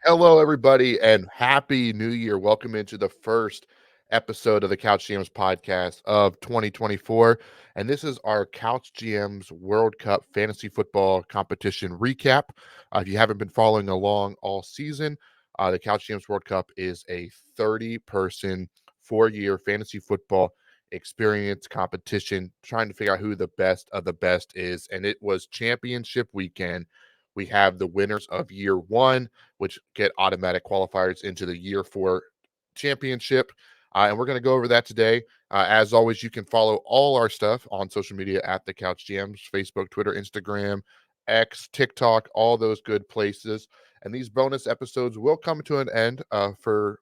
Hello, everybody, and happy New Year. Welcome into the first episode of the Couch GMs podcast of 2024. And this is our Couch GMs World Cup Fantasy Football Competition recap. If you haven't been following along all season, the Couch GMs World Cup is a 30-person, 4-year fantasy football experience competition, trying to figure out who the best of the best is. And it was championship weekend. We have the winners of year one, which get automatic qualifiers into the year four championship. And we're going to go over that today. As always, you can follow all our stuff on social media at the Couch GMs, Facebook, Twitter, Instagram, X, TikTok, all those good places. And these bonus episodes will come to an end for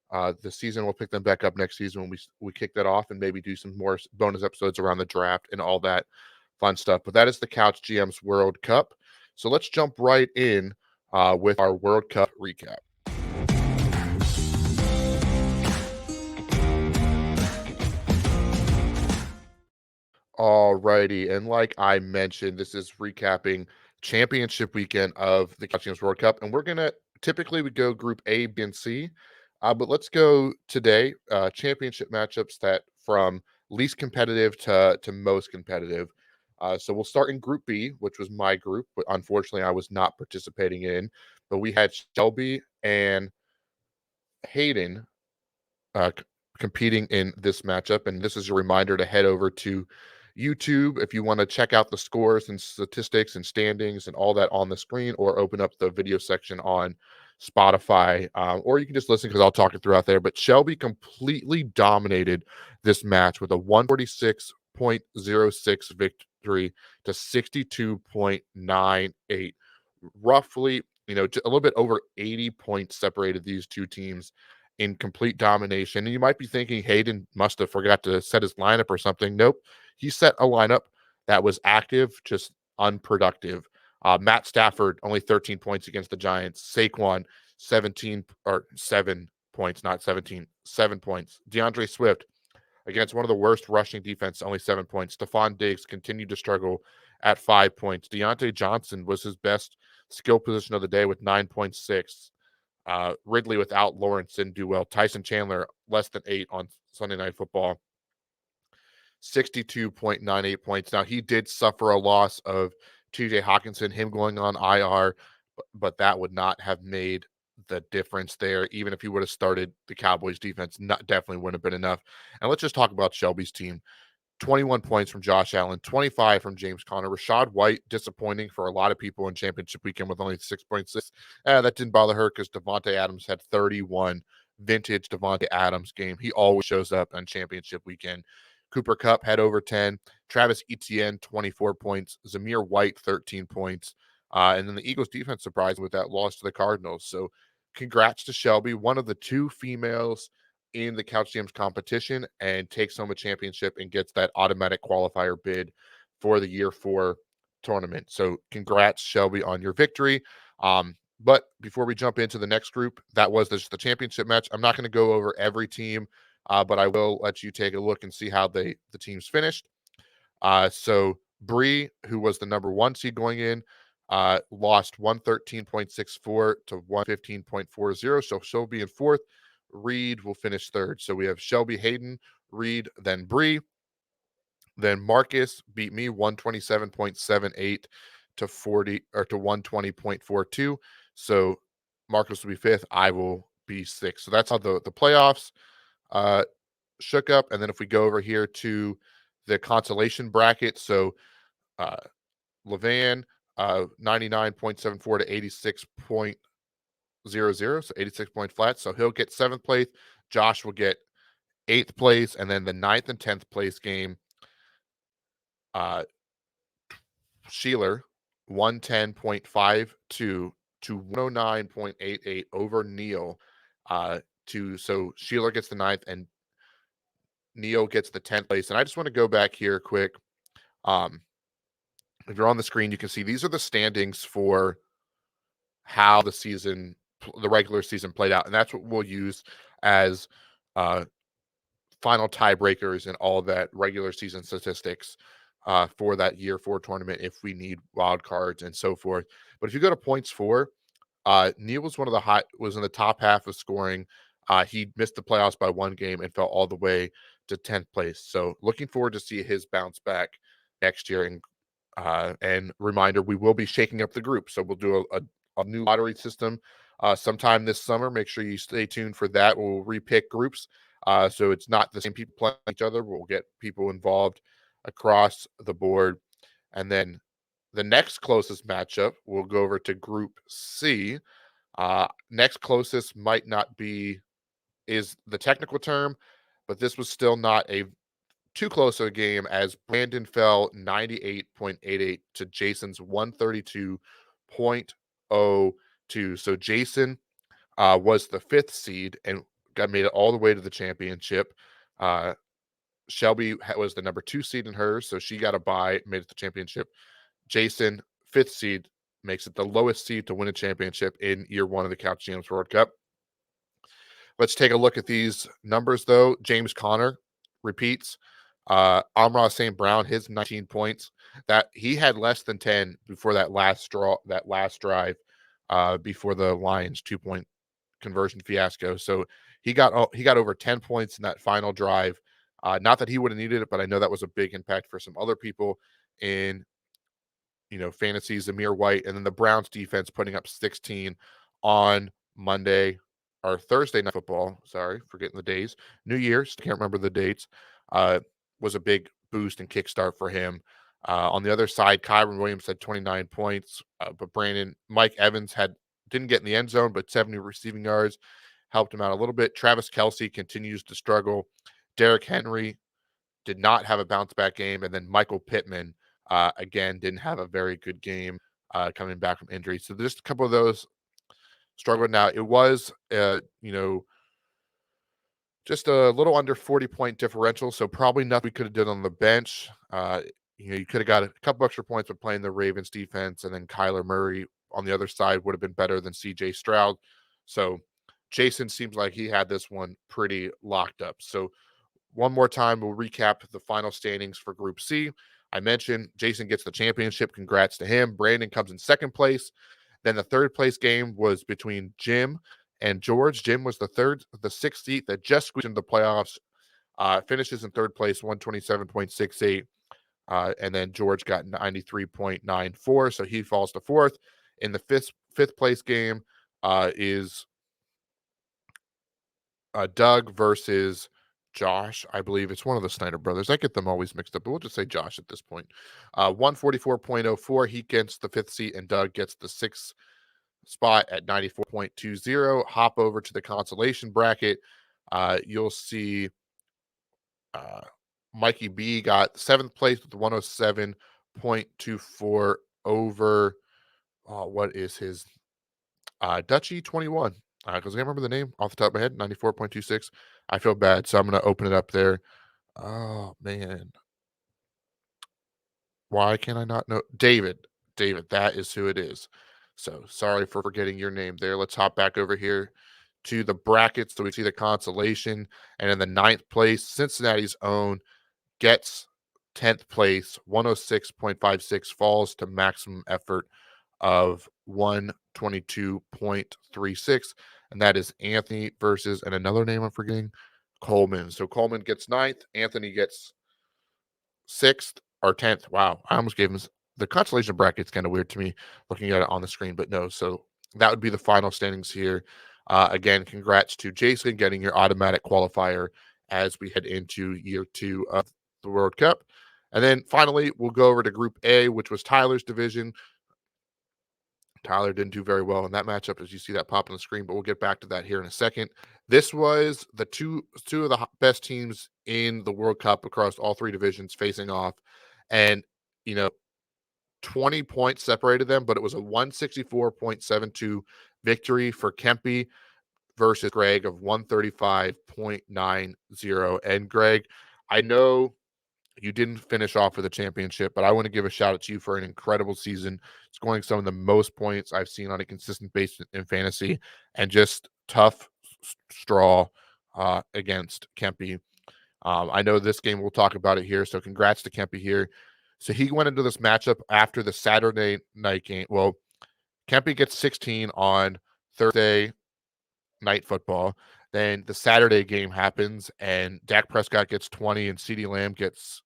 the season. We'll pick them back up next season when we kick that off and maybe do some more bonus episodes around the draft and all that fun stuff. But that is the Couch GMs World Cup. So let's jump right in with our World Cup recap. Alrighty, and like I mentioned, this is recapping championship weekend of the Couch GMs World Cup, and we're gonna typically we go Group A, B, and C, but let's go today championship matchups that from least competitive to most competitive. So we'll start in Group B, which was my group, but unfortunately I was not participating in. But we had Shelby and Hayden competing in this matchup. And this is a reminder to head over to YouTube if you want to check out the scores and statistics and standings and all that on the screen, or open up the video section on Spotify, or you can just listen because I'll talk it throughout there. But Shelby completely dominated this match with a 146.06 victory to 62.98. Roughly, a little bit over 80 points separated these two teams in complete domination. And you might be thinking Hayden must have forgot to set his lineup or something. Nope. He set a lineup that was active, just unproductive. Matt Stafford, only 13 points against the Giants. Saquon, 7 points, not 17, 7 points. DeAndre Swift, against one of the worst rushing defense, only 7 points. Stephon Diggs continued to struggle at 5 points. Deontay Johnson was his best skill position of the day with 9.6. Ridley without Lawrence didn't do well. Tyson Chandler, less than 8 on Sunday Night Football. 62.98 points. Now, he did suffer a loss of TJ Hawkinson, him going on IR, but that would not have made the difference there. Even if he would have started the Cowboys defense, definitely wouldn't have been enough. And let's just talk about Shelby's team. 21 points from Josh Allen, 25 from James Conner. Rachaad White, disappointing for a lot of people in championship weekend with only 6.6. That didn't bother her because Devontae Adams had 31. Vintage Devontae Adams game. He always shows up on championship weekend. Cooper Kupp had over 10. Travis Etienne, 24 points. Zamir White, 13 points. And then the Eagles defense surprised with that loss to the Cardinals. So congrats to Shelby, one of the two females in the Couch GMs competition, and takes home a championship and gets that automatic qualifier bid for the year 4 tournament. So congrats, Shelby, on your victory. But before we jump into the next group, that was just the championship match. I'm not going to go over every team, but I will let you take a look and see how the teams finished. So Bree, who was the number 1 seed going in, lost 113.64 to 115.40. So she'll be in 4th. Reed will finish 3rd. So we have Shelby, Hayden, Reed, then Bree. Then Marcus beat me 127.78 to 120.42. So Marcus will be 5th. I will be 6th. So that's how the playoffs shook up. And then if we go over here to the consolation bracket, so Levan, 99.74 to 86.00, so 86 point flat. So he'll get 7th place. Josh will get 8th place, and then the 9th and 10th place game, Sheeler, 110.52 to 109.88 over Neil. So Sheeler gets the 9th and Neil gets the 10th place. And I just want to go back here quick. If you're on the screen, you can see these are the standings for how the regular season played out. And that's what we'll use as final tiebreakers and all that regular season statistics for that year 4 tournament if we need wild cards and so forth. But if you go to points for, Neil was was in the top half of scoring. He missed the playoffs by one game and fell all the way to 10th place. So looking forward to see his bounce back next year. And reminder, we will be shaking up the group. So we'll do a new lottery system sometime this summer. Make sure you stay tuned for that. We'll repick groups. So it's not the same people playing each other. We'll get people involved across the board. And then the next closest matchup, we'll go over to Group C. Next closest might not be is the technical term, but this was still not a too close of a game as Brandon fell 98.88 to Jason's 132.02. So Jason was the fifth seed and got made it all the way to the championship. Uh, Shelby was the number 2 seed in hers, so she got a bye, made it to the championship. Jason, fifth seed, makes it the lowest seed to win a championship in year one of the Couch GMs World Cup. Let's take a look at these numbers, though. James Conner repeats. Amra St. Brown, his 19 points. That he had less than 10 before that last drive, before the Lions 2-point conversion fiasco. So he got over 10 points in that final drive. Not that he would have needed it, but I know that was a big impact for some other people in fantasy. Zamir White, and then the Browns defense putting up 16 on Monday or Thursday night football. Sorry, forgetting the days. New Year's, can't remember the dates. Was a big boost and kickstart for him. On the other side, Kyron Williams had 29 points, but Mike Evans didn't get in the end zone, but 70 receiving yards helped him out a little bit. Travis Kelce continues to struggle. Derrick Henry did not have a bounce back game, and then Michael Pittman again didn't have a very good game coming back from injury. So just a couple of those struggled. Now it was just a little under 40-point differential, so probably nothing we could have done on the bench. You could have got a couple extra points by playing the Ravens defense, and then Kyler Murray on the other side would have been better than CJ Stroud. So Jason seems like he had this one pretty locked up. So one more time, we'll recap the final standings for Group C. I mentioned Jason gets the championship. Congrats to him. Brandon comes in second place. Then the third place game was between Jim and George. Jim was the sixth seed that just squeezed into the playoffs. Finishes in third place, 127.68. And then George got 93.94. So he falls to fourth. In the fifth place game is Doug versus Josh. I believe it's one of the Snyder brothers. I get them always mixed up, but we'll just say Josh at this point. 144.04. He gets the fifth seat, and Doug gets the sixth spot at 94.20. Hop over to the consolation bracket. You'll see Mikey B got seventh place with 107.24 over. What is his Dutchy 21? Because I can't remember the name off the top of my head. 94.26. I feel bad, so I'm going to open it up there. Oh, man. Why can I not know? David, that is who it is. So sorry for forgetting your name there. Let's hop back over here to the brackets so we see the consolation. And in the ninth place, Cincinnati's own gets 10th place, 106.56, falls to maximum effort of 122.36. And that is Anthony versus, and another name I'm forgetting, Coleman. So Coleman gets ninth, Anthony gets sixth or 10th. Wow. I almost gave him the consolation bracket's kind of weird to me looking at it on the screen, but no. So that would be the final standings here. Again, congrats to Jason getting your automatic qualifier as we head into year 2 of the World Cup. And then finally, we'll go over to Group A, which was Tyler's division. Tyler didn't do very well in that matchup, as you see that pop on the screen, but we'll get back to that here in a second. This was the two of the best teams in the World Cup across all 3 divisions facing off, and 20 points separated them, but it was a 164.72 victory for Kempe versus Greg of 135.90. And Greg, I know you didn't finish off with a championship, but I want to give a shout out to you for an incredible season, scoring some of the most points I've seen on a consistent basis in fantasy, and just tough straw against Kempe. I know this game, we'll talk about it here, so congrats to Kempe here. So he went into this matchup after the Saturday night game. Well, Kempe gets 16 on Thursday night football. Then the Saturday game happens, and Dak Prescott gets 20, and CeeDee Lamb gets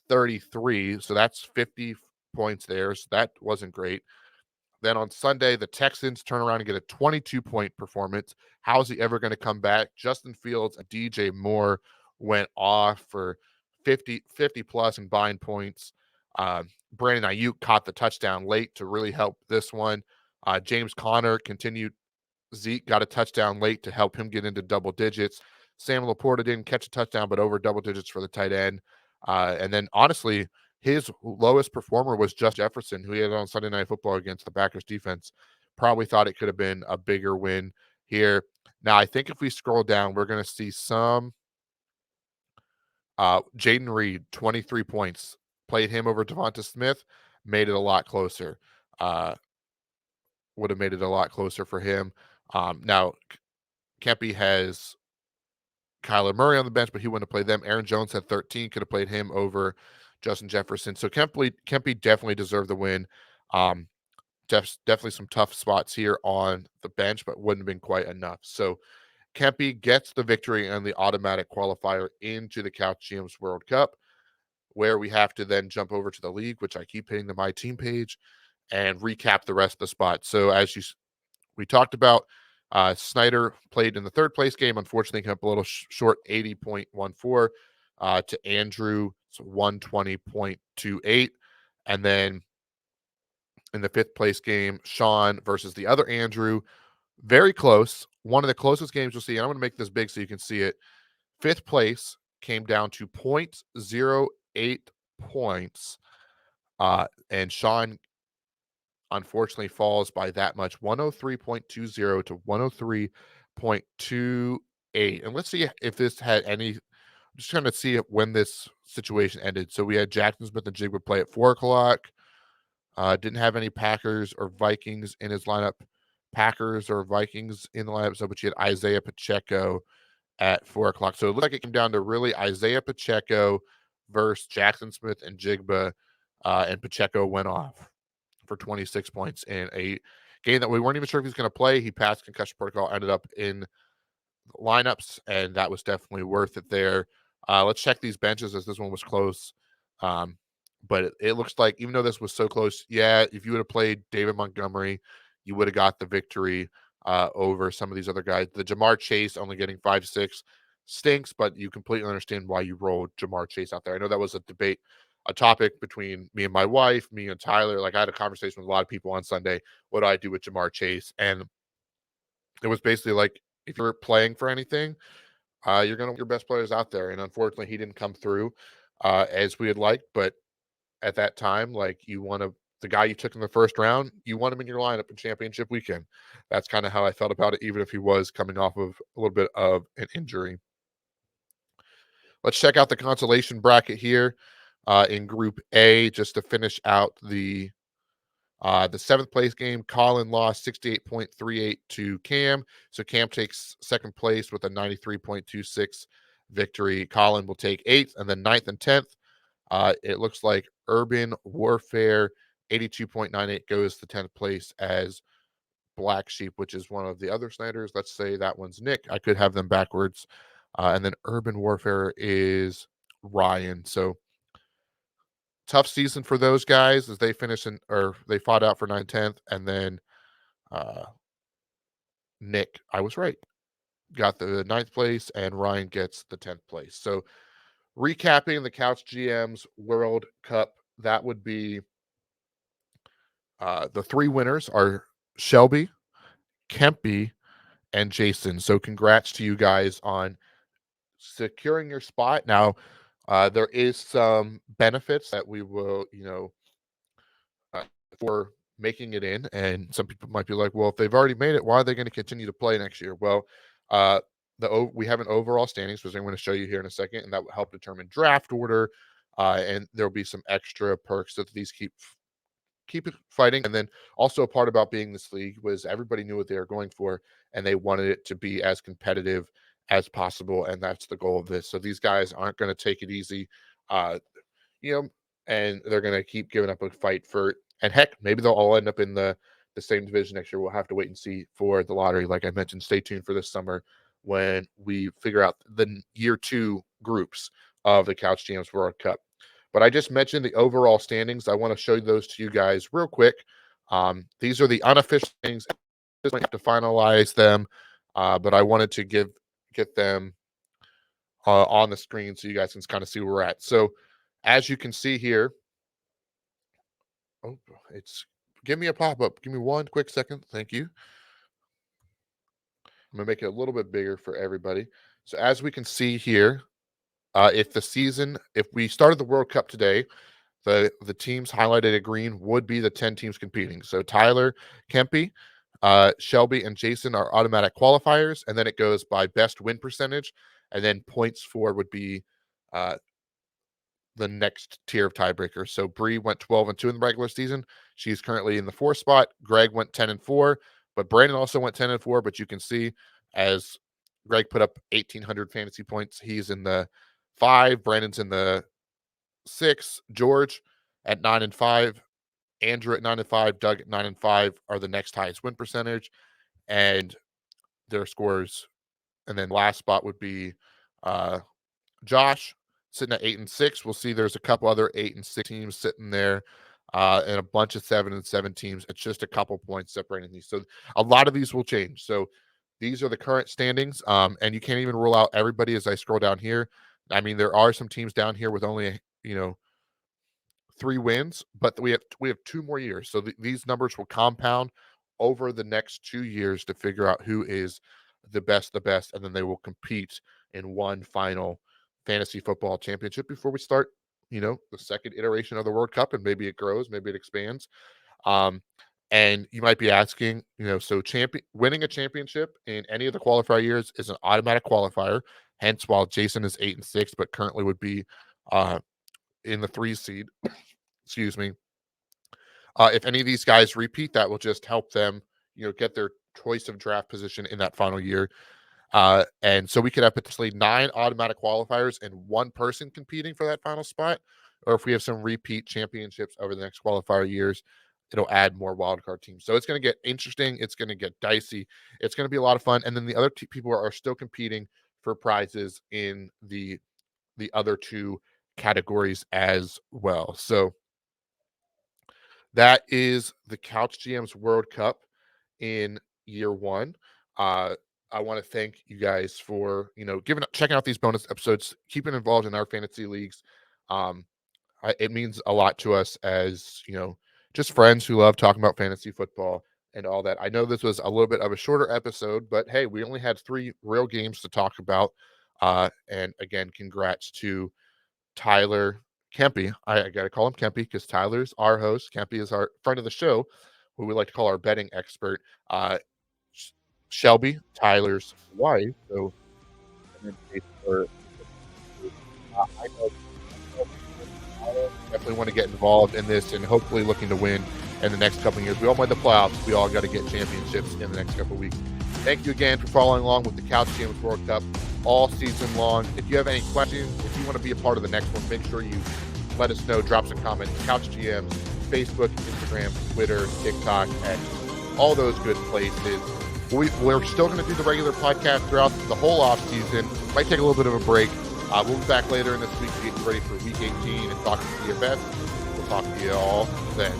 33. So that's 50 points there. So that wasn't great. Then on Sunday, the Texans turn around and get a 22-point performance. How is he ever going to come back? Justin Fields and DJ Moore went off for 50 plus combined points. Brandon Ayuk caught the touchdown late to really help this one. James Conner continued. Zeke got a touchdown late to help him get into double digits. Sam Laporta didn't catch a touchdown, but over double digits for the tight end. And then honestly, his lowest performer was Justin Jefferson, who he had on Sunday Night Football against the Packers defense. Probably thought it could have been a bigger win here. Now, I think if we scroll down, we're going to see some Jaden Reed, 23 points. Played him over Devonta Smith, made it a lot closer. Would have made it a lot closer for him. Now, Kempe has Kyler Murray on the bench, but he wouldn't have played them. Aaron Jones had 13, could have played him over Justin Jefferson. So Kempe definitely deserved the win. Um, definitely some tough spots here on the bench, but wouldn't have been quite enough. So Kempe gets the victory and the automatic qualifier into the Couch GMs World Cup, where we have to then jump over to the league, which I keep hitting the My Team page, and recap the rest of the spots. So as we talked about, Snyder played in the third place game. Unfortunately, came up a little short, 80.14 to Andrew's 120.28. And then in the fifth place game, Sean versus the other Andrew, very close. One of the closest games you'll see. And I'm going to make this big so you can see it. Fifth place came down to 0.08 points. And Sean unfortunately falls by that much, 103.20 to 103.28. And let's see if this had any. I'm just trying to see when this situation ended. So we had Jackson Smith and Jigba play at 4:00. Didn't have any Packers or Vikings in his lineup. Packers or Vikings in the lineup. So, but you had Isaiah Pacheco at 4:00. So it looked like it came down to really Isaiah Pacheco versus Jackson Smith and Jigba. And Pacheco went off for 26 points in a game that we weren't even sure if he was going to play. He passed concussion protocol, ended up in lineups, and that was definitely worth it there. Let's check these benches as this one was close. But it looks like even though this was so close, yeah, if you would have played David Montgomery, you would have got the victory over some of these other guys. The Jamar Chase only getting 5-6 stinks, but you completely understand why you rolled Jamar Chase out there. I know that was a debate, a topic between me and my wife, me and Tyler. Like I had a conversation with a lot of people on Sunday. What do I do with Jamar Chase? And it was basically like, if you're playing for anything, you're going to want your best players out there. And unfortunately, he didn't come through as we had liked. But at that time, like the guy you took in the first round, you want him in your lineup in championship weekend. That's kind of how I felt about it, even if he was coming off of a little bit of an injury. Let's check out the consolation bracket here in Group A just to finish out the seventh place game. Colin lost 68.38 to Cam. So Cam takes second place with a 93.26 victory. Colin will take eighth, and then ninth and 10th. It looks like Urban Warfare 82.98 goes to 10th place as Black Sheep, which is one of the other Snyders. Let's say that one's Nick. I could have them backwards. And then Urban Warfare is Ryan. So tough season for those guys as they they fought out for 9th, 10th, and then uh, Nick, I was right, got the 9th place, and Ryan gets the 10th place. So recapping the Couch GMs World Cup, that would be the three winners are Shelby, Kempe, and Jason. So congrats to you guys on securing your spot. Now, there is some benefits that we will, for making it in. And some people might be like, well, if they've already made it, why are they going to continue to play next year? Well, uh, we have an overall standings, which I'm going to show you here in a second, and that will help determine draft order. And there'll be some extra perks that these keep it fighting. And then also a part about being this league was everybody knew what they were going for, and they wanted it to be as competitive as possible. And that's the goal of this. So these guys aren't going to take it easy, uh, and they're going to keep giving up a fight for, and heck, maybe they'll all end up in the the same division next year. We'll have to wait and see for the lottery. Like I mentioned, stay tuned for this summer when we figure out the year 2 groups of the Couch GMs World Cup. But I just mentioned the overall standings. I want to show those to you guys real quick. These are the unofficial things. Just might have to finalize them, but I wanted to get them on the screen so you guys can kind of see where we're at. So, as you can see here, oh, it's give me a pop up. Give me one quick second. Thank you. I'm gonna make it a little bit bigger for everybody. So, as we can see here, if we started the World Cup today, the teams highlighted in green would be the 10 teams competing. So Tyler, Kempe, Shelby, and Jason are automatic qualifiers, and then it goes by best win percentage, and then points for would be uh, the next tier of tiebreakers. So Bree went 12-2 in the regular season. She's currently in the 4th spot. Greg went 10-4, but Brandon also went 10-4. But you can see as Greg put up 1,800 fantasy points, he's in the 5. Brandon's in the 6. George at 9-5. Andrew at 9-5. Doug at 9-5 are the next highest win percentage, and their scores. And then last spot would be Josh sitting at 8-6. We'll see there's a couple other 8-6 teams sitting there, and a bunch of 7-7 teams. It's just a couple points separating these. So a lot of these will change. So these are the current standings, and you can't even rule out everybody as I scroll down here. I mean, there are some teams down here with only 3 wins, but we have 2 more years. So these numbers will compound over the next 2 years to figure out who is the best, and then they will compete in one final fantasy football championship before we start, the second iteration of the World Cup, and maybe it grows, maybe it expands. And you might be asking, so winning a championship in any of the qualifier years is an automatic qualifier. Hence, while Jason is 8-6, but currently would be in the 3 seed, excuse me. If any of these guys repeat, that will just help them, get their choice of draft position in that final year. And so we could have potentially 9 automatic qualifiers and 1 person competing for that final spot. Or if we have some repeat championships over the next qualifier years, it'll add more wildcard teams. So it's going to get interesting. It's going to get dicey. It's going to be a lot of fun. And then the other people are still competing for prizes in the other 2 categories as well. So that is the Couch GMs World Cup in year 1. I want to thank you guys for checking out these bonus episodes, keeping involved in our fantasy leagues. It means a lot to us as just friends who love talking about fantasy football and all that. I know this was a little bit of a shorter episode, but hey, we only had 3 real games to talk about. And again, congrats to Tyler Kempe. I got to call him Kempe because Tyler's our host. Kempe is our friend of the show, who we like to call our betting expert. Shelby, Tyler's wife. So I know definitely want to get involved in this and hopefully looking to win in the next couple of years. We all went to playoffs. We all got to get championships in the next couple of weeks. Thank you again for following along with the Couch GMs World Cup all season long. If you have any questions, if you want to be a part of the next one, make sure you let us know. Drop some comments. Couch GMs, Facebook, Instagram, Twitter, TikTok, X, all those good places. We're still going to do the regular podcast throughout the whole off season. Might take a little bit of a break. We'll be back later in this week to get ready for Week 18 and talk to DFS. We'll talk to you all then.